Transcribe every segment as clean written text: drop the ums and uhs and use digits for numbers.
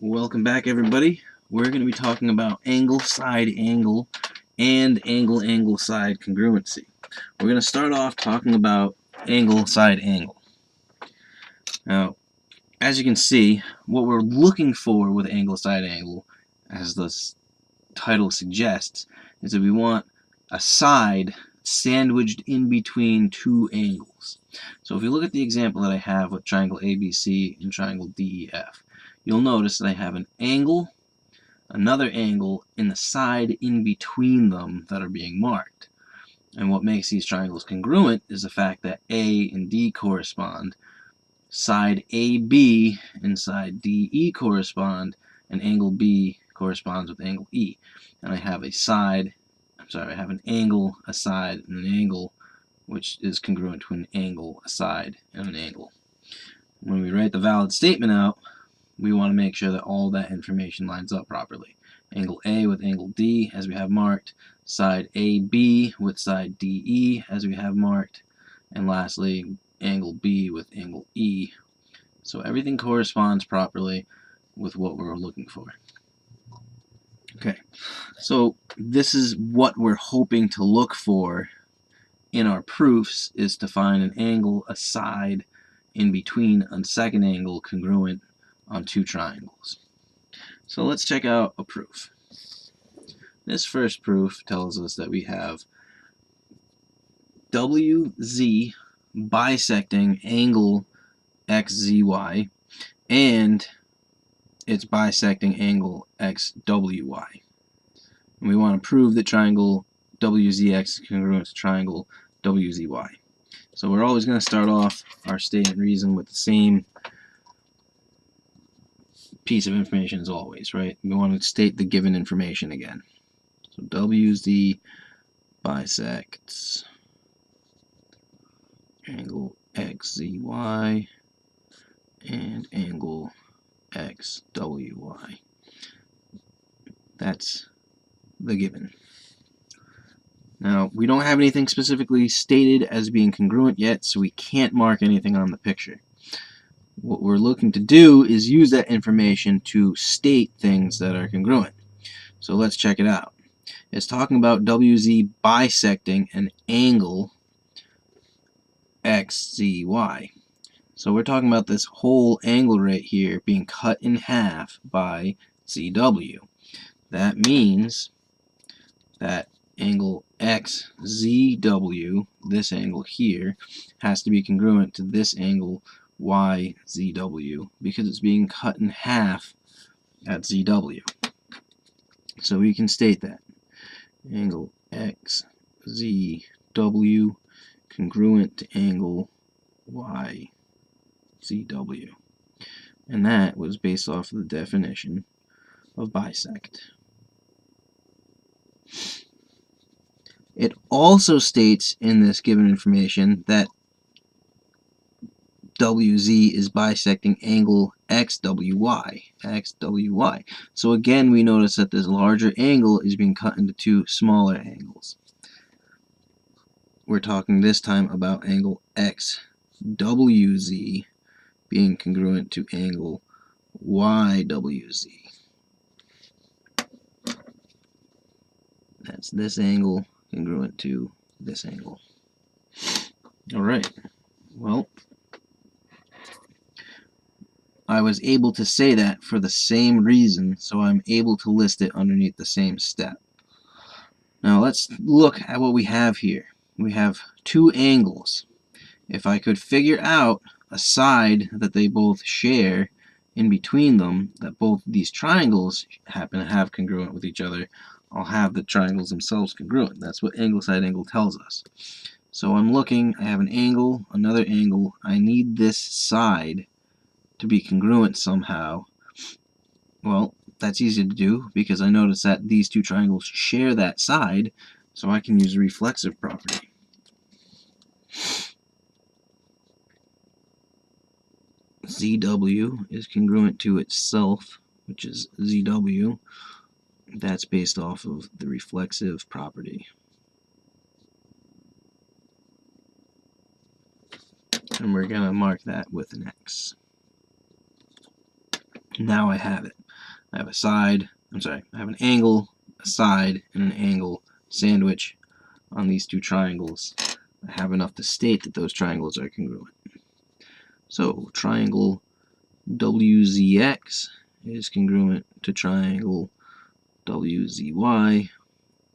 Welcome back, everybody. We're going to be talking about angle side angle and angle side congruency. We're going to start off talking about angle side angle. Now, as you can see, what we're looking for with angle side angle, as the title suggests, is that we want a side sandwiched in between two angles. So if you look at the example that I have with triangle ABC and triangle DEF, you'll notice that I have an angle, another angle, and the side in between them that are being marked. And what makes these triangles congruent is the fact that A and D correspond, side AB and side DE correspond, and angle B corresponds with angle E. And I have I have an angle, a side, and an angle, which is congruent to an angle, a side, and an angle. When we write the valid statement out, we want to make sure that all that information lines up properly. Angle A with angle D, as we have marked, side AB with side DE, as we have marked, and lastly, angle B with angle E. So everything corresponds properly with what we're looking for. Okay, so this is what we're hoping to look for in our proofs, is to find an angle, a side, in between a second angle congruent on two triangles. So let's check out a proof. This first proof tells us that we have WZ bisecting angle XZY, and it's bisecting angle XWY. And we want to prove that triangle WZX is congruent to triangle WZY. So we're always going to start off our statement reason with the same piece of information as always, right? We want to state the given information again. So WZ bisects angle XZY and angle XWY. That's the given. Now, we don't have anything specifically stated as being congruent yet, so we can't mark anything on the picture. What we're looking to do is use that information to state things that are congruent. So let's check it out. It's talking about WZ bisecting an angle XZY. So we're talking about this whole angle right here being cut in half by ZW. That means that angle XZW, this angle here, has to be congruent to this angle YZW because it's being cut in half at ZW. So we can state that angle XZW congruent to angle YZW. And that was based off of the definition of bisect. It also states in this given information that WZ is bisecting angle XWY. So again, we notice that this larger angle is being cut into two smaller angles. We're talking this time about angle XWZ being congruent to angle YWZ. That's this angle congruent to this angle. Alright, well, I was able to say that for the same reason, so I'm able to list it underneath the same step. Now let's look at what we have here. We have two angles. If I could figure out a side that they both share in between them, that both these triangles happen to have congruent with each other, I'll have the triangles themselves congruent. That's what angle side angle tells us. So I'm looking, I have an angle, another angle, I need this side to be congruent somehow. Well, that's easy to do because I notice that these two triangles share that side, so I can use a reflexive property. ZW is congruent to itself, which is ZW. That's based off of the reflexive property. And we're going to mark that with an X. Now I have it. I have I have an angle, a side, and an angle sandwich on these two triangles. I have enough to state that those triangles are congruent. So triangle WZX is congruent to triangle WZY,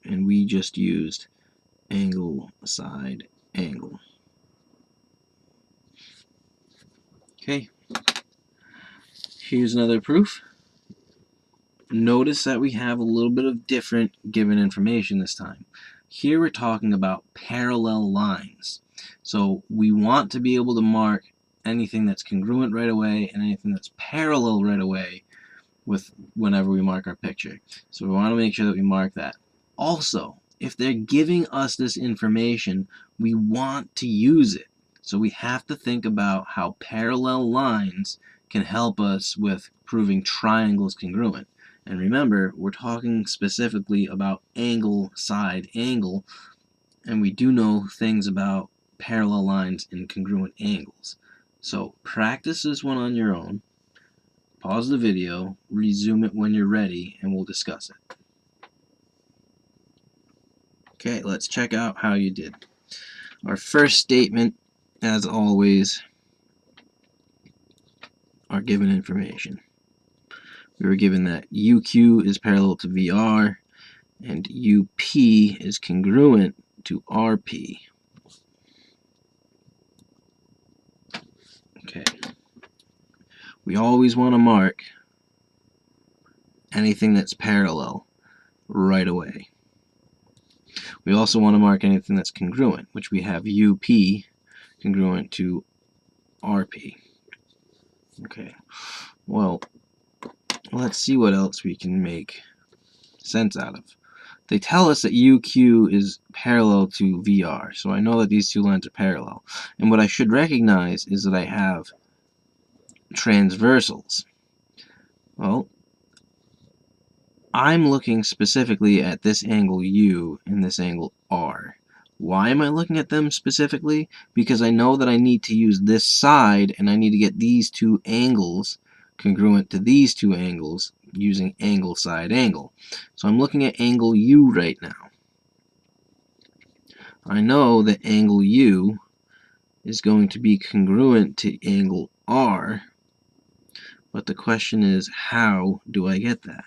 and we just used angle, side, angle. Okay, here's another proof. Notice that we have a little bit of different given information this time. Here we're talking about parallel lines. So we want to be able to mark anything that's congruent right away and anything that's parallel right away with whenever we mark our picture. So we want to make sure that we mark that. Also, if they're giving us this information, we want to use it. So we have to think about how parallel lines can help us with proving triangles congruent. And remember, we're talking specifically about angle, side, angle, and we do know things about parallel lines and congruent angles. So practice this one on your own. Pause the video, resume it when you're ready, and we'll discuss it. Okay, let's check out how you did. Our first statement, as always, our given information. We were given that UQ is parallel to VR and UP is congruent to RP. Okay. We always want to mark anything that's parallel right away. We also want to mark anything that's congruent, which we have UP congruent to RP. Okay. Well, let's see what else we can make sense out of. They tell us that UQ is parallel to VR, so I know that these two lines are parallel. And what I should recognize is that I have transversals. Well, I'm looking specifically at this angle U and this angle R. Why am I looking at them specifically? Because I know that I need to use this side and I need to get these two angles congruent to these two angles using angle, side, angle. So I'm looking at angle U right now. I know that angle U is going to be congruent to angle R, but the question is, how do I get that?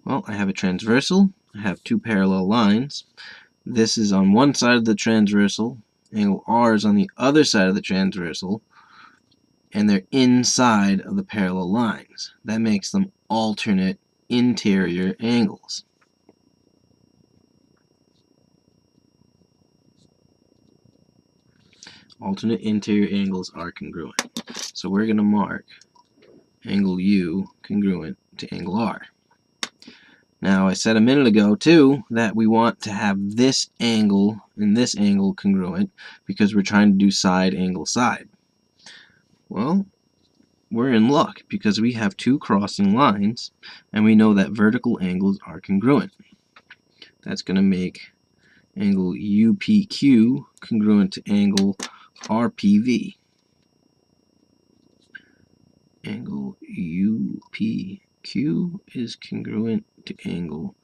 Well, I have a transversal, I have two parallel lines. This is on one side of the transversal, angle R is on the other side of the transversal, and they're inside of the parallel lines. That makes them alternate interior angles. Alternate interior angles are congruent. So we're going to mark angle U congruent to angle R. Now I said a minute ago too that we want to have this angle and this angle congruent because we're trying to do side, angle, side. Well, we're in luck because we have two crossing lines and we know that vertical angles are congruent. That's going to make angle UPQ congruent to angle RPV. Angle UPQ is congruent to angle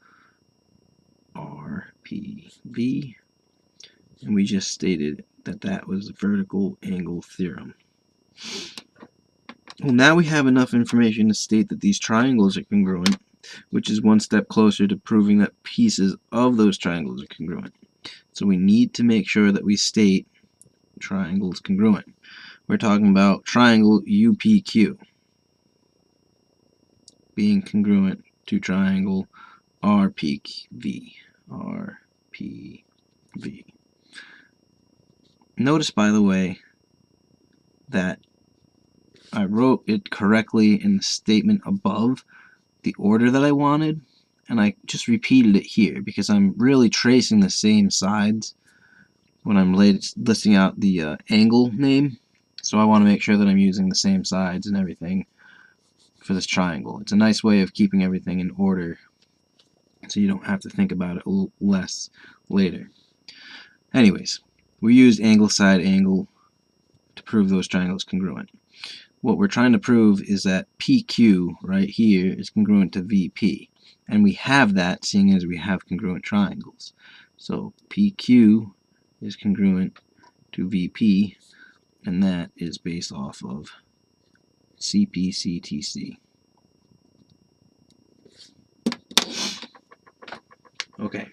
RPV, and we just stated that that was the vertical angle theorem. Well, now we have enough information to state that these triangles are congruent, which is one step closer to proving that pieces of those triangles are congruent. So we need to make sure that we state triangles congruent. We're talking about triangle UPQ being congruent to triangle RPV. Notice, by the way, that I wrote it correctly in the statement above, the order that I wanted, and I just repeated it here because I'm really tracing the same sides when I'm listing out the angle name. So I want to make sure that I'm using the same sides and everything for this triangle. It's a nice way of keeping everything in order so you don't have to think about it less later. Anyways, we used angle, side, angle to prove those triangles congruent. what we're trying to prove is that PQ right here is congruent to VP. And we have that seeing as we have congruent triangles. So PQ is congruent to VP, and that is based off of CPCTC. Okay.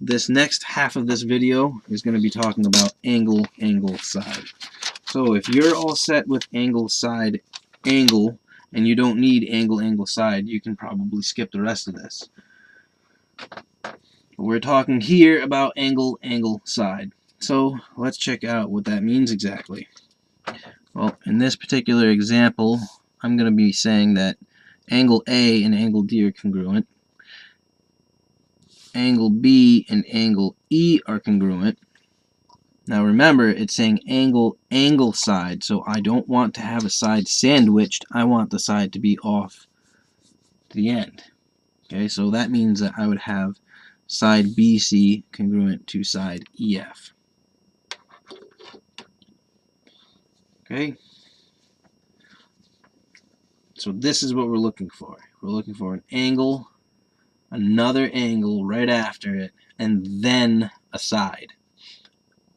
This next half of this video is going to be talking about angle, angle, side. So if you're all set with angle, side, angle, and you don't need angle, angle, side, you can probably skip the rest of this. We're talking here about angle, angle, side. So let's check out what that means exactly. Well, in this particular example, I'm going to be saying that angle A and angle D are congruent. Angle B and angle E are congruent. Now remember, it's saying angle, angle, side, so I don't want to have a side sandwiched. I want the side to be off to the end. Okay, so that means that I would have side BC congruent to side EF. Okay, so this is what we're looking for. We're looking for an angle, another angle right after it, and then a side.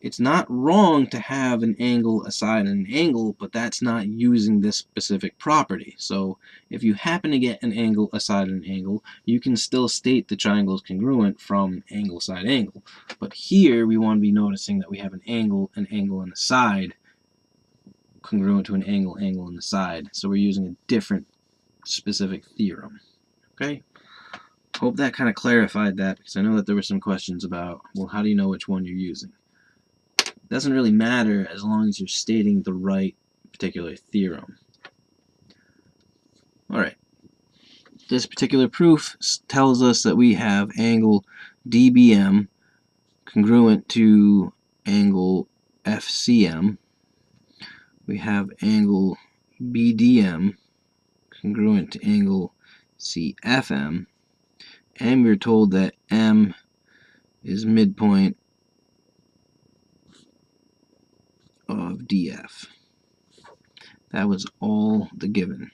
It's not wrong to have an angle, a side, and an angle, but that's not using this specific property. So if you happen to get an angle, a side, and an angle, you can still state the triangle is congruent from angle, side, angle. But here we want to be noticing that we have an angle, and a side congruent to an angle, angle, and a side. So we're using a different specific theorem. Okay? Hope that kind of clarified that, because I know that there were some questions about, well, how do you know which one you're using? It doesn't really matter as long as you're stating the right particular theorem. Alright, this particular proof tells us that we have angle DBM congruent to angle FCM. We have angle BDM congruent to angle CFM. And we're told that M is midpoint of DF. That was all the given.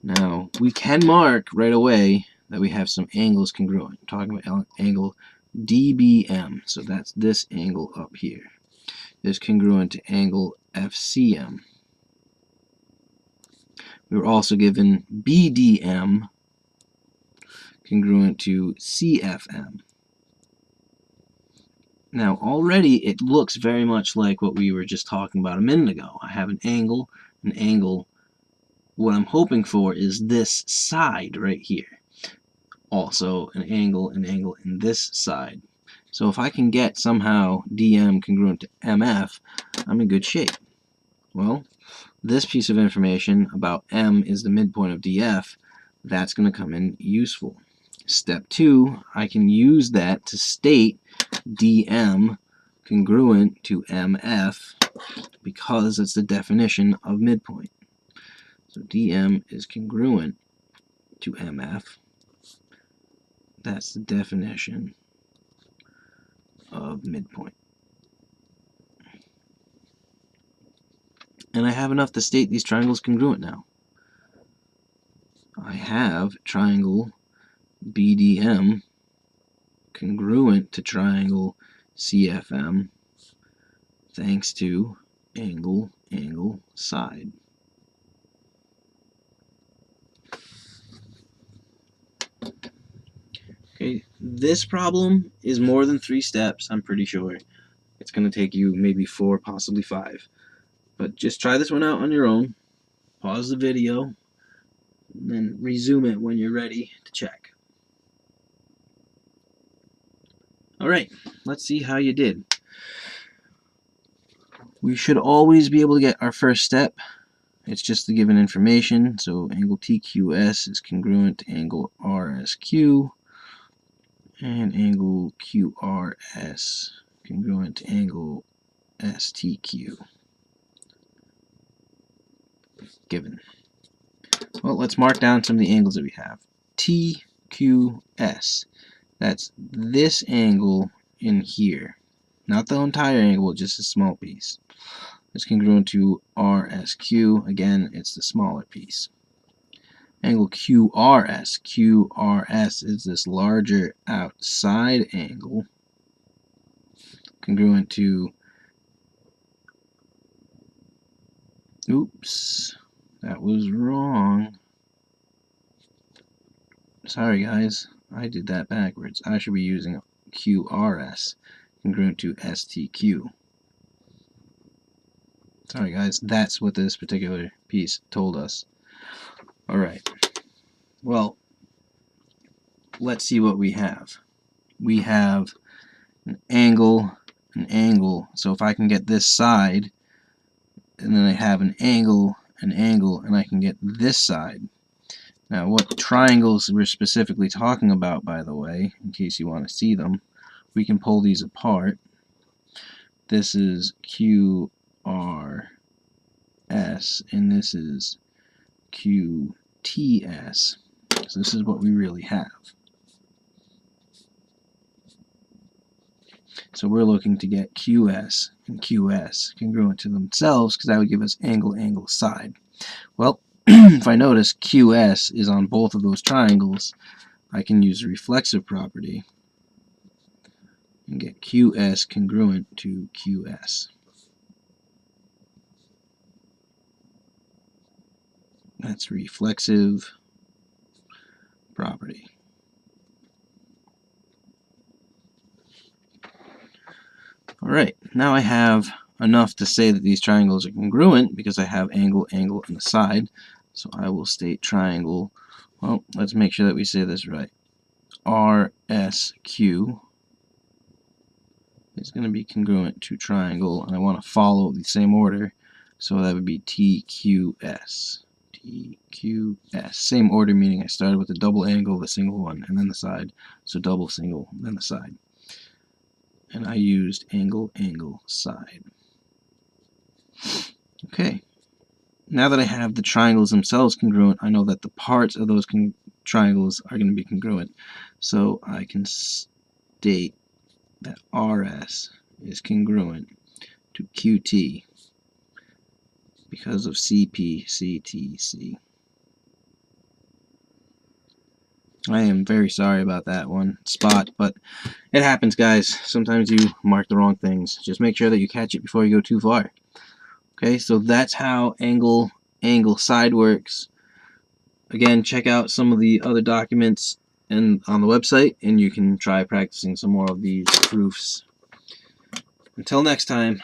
Now, we can mark right away that we have some angles congruent. I'm talking about angle DBM, so that's this angle up here. Is congruent to angle FCM. We were also given BDM congruent to CFM. Now already it looks very much like what we were just talking about a minute ago. I have an angle. What I'm hoping for is this side right here. Also an angle in this side. So if I can get somehow DM congruent to MF, I'm in good shape. Well, this piece of information about M is the midpoint of DF, that's going to come in useful. Step 2, I can use that to state DM congruent to MF because it's the definition of midpoint. So DM is congruent to MF. That's the definition of midpoint. And I have enough to state these triangles congruent now. I have triangle BDM congruent to triangle CFM thanks to angle, angle, side. Okay, this problem is more than 3 steps, I'm pretty sure. It's going to take you maybe 4, possibly 5. But just try this one out on your own. Pause the video, and then resume it when you're ready to check. Alright, let's see how you did. We should always be able to get our first step. It's just the given information. So angle TQS is congruent to angle RSQ, and angle QRS congruent to angle STQ. Given. Well, let's mark down some of the angles that we have. TQS. That's this angle in here. Not the entire angle, just a small piece. is congruent to RSQ. Again, it's the smaller piece. Angle QRS. QRS is this larger outside angle, congruent to, oops, that was wrong. Sorry guys, I did that backwards. I should be using QRS, congruent to STQ. Sorry guys, that's what this particular piece told us. Alright, well, let's see what we have. We have an angle, so if I can get this side, and then I have an angle, and I can get this side. Now, what triangles we're specifically talking about, by the way, in case you want to see them, we can pull these apart. This is QRS, and this is QTS. So this is what we really have. So we're looking to get QS and QS congruent to themselves, because that would give us angle, angle, side. Well, if I notice QS is on both of those triangles, I can use the reflexive property and get QS congruent to QS. That's reflexive property. Alright, now I have enough to say that these triangles are congruent because I have angle, angle, and a side. So I will state triangle, well, let's make sure that we say this right. RSQ is going to be congruent to triangle, and I want to follow the same order, so that would be TQS. TQS. Same order, meaning I started with the double angle, the single one, and then the side. So double, single, then the side. And I used angle, angle, side. Okay. Now that I have the triangles themselves congruent, I know that the parts of those triangles are going to be congruent. So I can state that RS is congruent to QT because of CP, CTC. I am very sorry about that one spot, but it happens, guys. Sometimes you mark the wrong things. Just make sure that you catch it before you go too far. Okay, so that's how angle, angle, side works. Again, check out some of the other documents on the website, and you can try practicing some more of these proofs. Until next time.